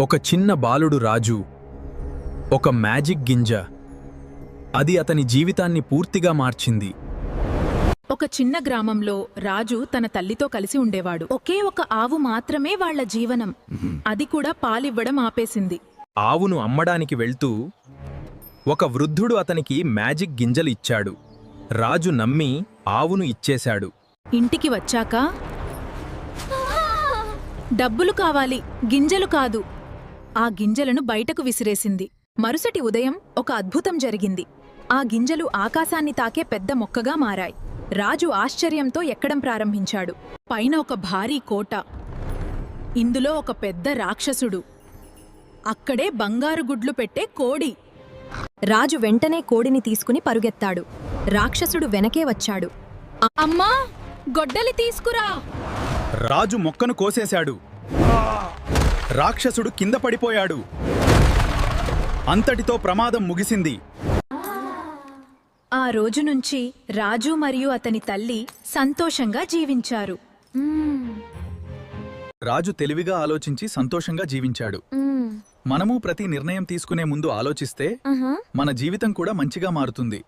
ఒక చిన్న బాలుడు రాజు. ఒక మ్యాజిక్ గింజ. అది అతని జీవితాన్ని పూర్తిగా మార్చింది. ఒక చిన్న గ్రామంలో రాజు తన తల్లితో కలిసి ఉండేవాడు. ఒకే ఒక ఆవు మాత్రమే వాళ్ళ జీవనం. అది కూడా పాలివ్వడం ఆపేసింది. ఆవును అమ్మడానికి వెళ్తూ ఒక వృద్ధుడు అతనికి మ్యాజిక్ గింజలు ఇచ్చాడు. రాజు నమ్మి ఆవును ఇచ్చేశాడు. ఇంటికి వచ్చాక డబ్బులు కావాలి, గింజలు కాదు. ఆ గింజలను బయటకు విసిరేసింది. మరుసటి ఉదయం ఒక అద్భుతం జరిగింది. ఆ గింజలు ఆకాశాన్ని తాకే పెద్ద మొక్కగా మారాయి. రాజు ఆశ్చర్యంతో ఎక్కడం ప్రారంభించాడు. పైన ఒక భారీ కోట, ఇందులో ఒక పెద్ద రాక్షసుడు, అక్కడే బంగారు గుడ్లు పెట్టే కోడి. రాజు వెంటనే కోడిని తీసుకుని పరుగెత్తాడు. రాక్షసుడు వెనకే వచ్చాడు. అమ్మా, గొడ్డలి తీసుకురా! రాజు మొక్కను కోసేశాడు. రాక్షసుడు కింద పడిపోయాడు. అంతటితో ప్రమాదం ముగిసింది. ఆ రోజు నుంచి రాజు మరియు అతని తల్లి సంతోషంగా జీవించారు. రాజు తెలివిగా ఆలోచించి సంతోషంగా జీవించాడు. మనము ప్రతి నిర్ణయం తీసుకునే ముందు ఆలోచిస్తే మన జీవితం కూడా మంచిగా మారుతుంది.